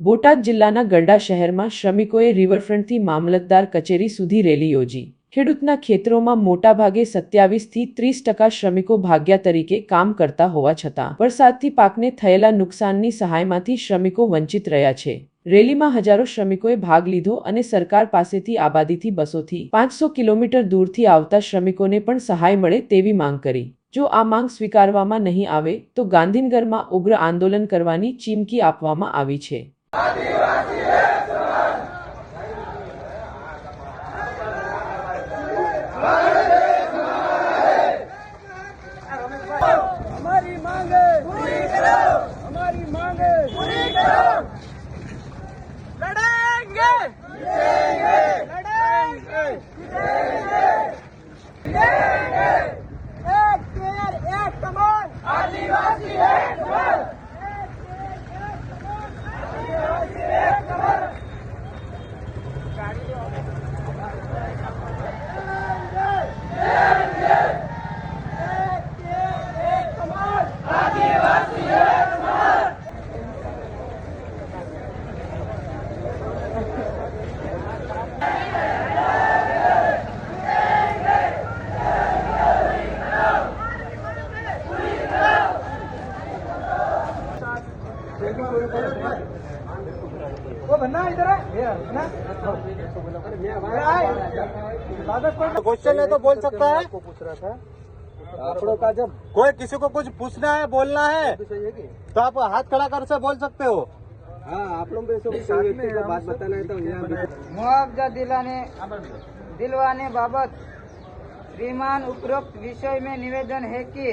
બોટાદ જિલ્લાના ગરડા શહેરમાં શ્રમિકોએ રિવરફ્રન્ટથી મામલતદાર કચેરી સુધી રેલી યોજી। ખેડૂતના ખેતરોમાં મોટાભાગે 27થી 30% શ્રમિકો ભાગ્યા તરીકે કામ કરતા હોવા છતાં વરસાદથી પાકને થયેલા નુકસાનની સહાયમાંથી શ્રમિકો વંચિત રહ્યા છે। રેલીમાં હજારો શ્રમિકોએ ભાગ લીધો અને સરકાર પાસેથી આબાદીથી 200થી 500 કિલોમીટર દૂરથી આવતા શ્રમિકોને પણ સહાય મળે તેવી માંગ કરી। જો આ માંગ સ્વીકારવામાં નહીં આવે તો ગાંધીનગરમાં ઉગ્ર આંદોલન કરવાની ચીમકી આપવામાં આવી છે। हमारी मांगे पूरी करो, हमारी मांगे पूरी करो। लड़ेंगे लड़ेंगे लड़ेंगे। एक पेड़ एक कमान, आदिवासी एक कमान। आदिवासी एक कमान। वो बनना इधर है क्वेश्चन है तो बोल सकता है। आपको का जब कोई किसी को कुछ पूछना है बोलना है तो आप हाथ खड़ा कर से बोल सकते हो। हाँ आप लोग बात बताना है तो मुआवजा दिलवाने बाबत श्रीमान उपरोक्त विषय में निवेदन है कि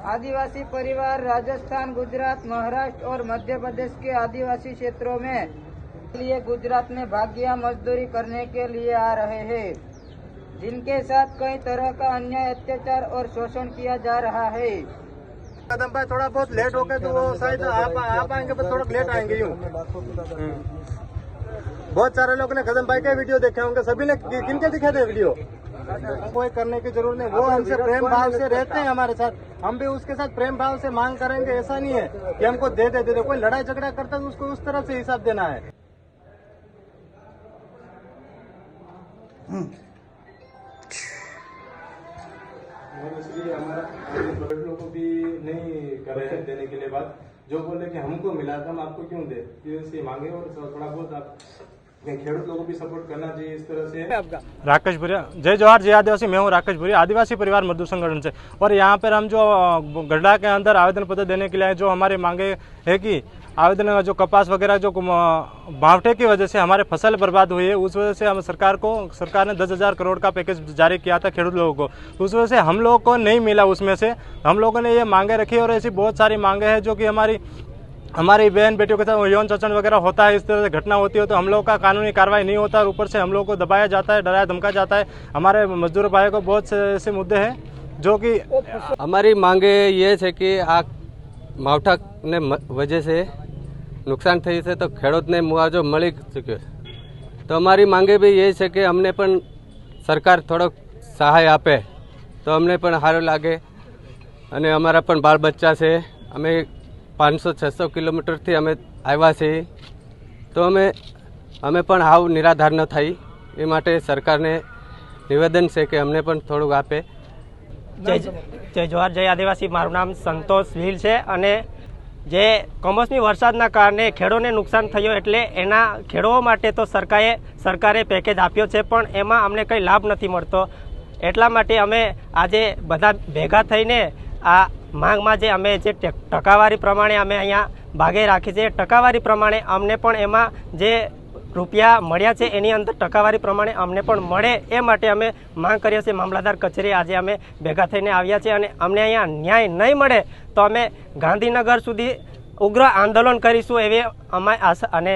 आदिवासी परिवार राजस्थान, गुजरात, महाराष्ट्र और मध्य प्रदेश के आदिवासी क्षेत्रों में लिए गुजरात में भाग्य मजदूरी करने के लिए आ रहे हैं, जिनके साथ कई तरह का अन्याय, अत्याचार और शोषण किया जा रहा है। कदम भाई थोड़ा बहुत लेट हो गए तो वो शायद आप आएंगे पर थोड़ा लेट आएंगे यूँ। बहुत सारे लोगों ने कदम भाई के वीडियो देखे होंगे, सभी ने किनके दिखे थे वीडियो। कोई करने की जरूरत नहीं, वो हमसे प्रेम भाव से रहते हैं हमारे साथ, हम भी उसके साथ प्रेम भाव से मांग करेंगे। ऐसा नहीं है कि हमको दे दे। कोई लड़ाई झगड़ा करता है तो उसको उस तरह से हिसाब देना है। इसलिए हमारा लोगों को भी नहीं कर रहे हैं देने के लिए बात। जो बोले कि हमको मिला था हम आपको क्यों दे, ये मांगे। और थोड़ा बहुत आप खेडूत लोगों को भी सपोर्ट करना चाहिए इस तरह से। आपका राकेश भुरिया, जय जवाहर जय आदिवासी। मैं हूँ राकेश भुरिया, आदिवासी परिवार मजदूर संगठन से। और यहाँ पर हम जो गड्ढा के अंदर आवेदन पत्र देने के लिए जो हमारे मांगे है कि आवेदन जो कपास वगैरह जो मावठे की वजह से हमारे फसल बर्बाद हुई है, उस वजह से हम सरकार ने 10,000 करोड़ का पैकेज जारी किया था खेडूत लोगों को। उस वजह से हम लोगों को नहीं मिला उसमें से। हम लोगों ने ये मांगे रखी और ऐसी बहुत सारी मांगे हैं जो कि हमारी बहन बेटियों के साथ यौन शोषण वगैरह होता है, इस तरह से घटना होती है तो हम लोगों का कानूनी कार्रवाई नहीं होता और ऊपर से हम लोगों को दबाया जाता है, डराया धमका जाता है। हमारे मजदूर भाइयों को बहुत से ऐसे मुद्दे हैं जो कि हमारी मांगे ये है कि आ मावठा ने वजह से नुकसान थई છે તો ખેડૂતને મુઆવજો મળી ચૂક્યો છે। તો અમારી માંગે બી એ છે કે અમને પણ સરકાર થોડોક સહાય આપે તો અમને પણ સારું લાગે અને અમારા પણ બાળ બચ્ચા છે। અમે 500-600 કિલોમીટરથી અમે આવ્યા છીએ તો અમે પણ હાવ નિરાધાર ન થઈ એ માટે સરકારને નિવેદન છે કે અમને પણ થોડુંક આપે। જય જવાહર જય આદિવાસી। મારું નામ સંતોષ ભીલ છે અને જે કમોસમી વરસાદના કારણે ખેડૂતોને નુકસાન થયું એટલે એના ખેડૂતો માટે તો સરકારે પેકેજ આપ્યો છે પણ એમાં અમને કંઈ લાભ નથી મળતો। એટલા માટે અમે આજે બધા ભેગા થઈને આ માંગમાં જે અમે જે ટકાવારી પ્રમાણે અમે અહીંયા ભાગે રાખી છે, ટકાવારી પ્રમાણે અમને પણ એમાં જે રૂપિયા મળ્યા છે એની અંદર ટકાવારી પ્રમાણે અમને પણ મળે એ માટે અમે માંગ કરીએ છીએ। મામલતદાર કચેરી આજે અમે ભેગા થઈને આવ્યા છીએ અને અમને અહીંયા ન્યાય નહીં મળે તો અમે ગાંધીનગર સુધી ઉગ્ર આંદોલન કરીશું એવી અમારી આશા અને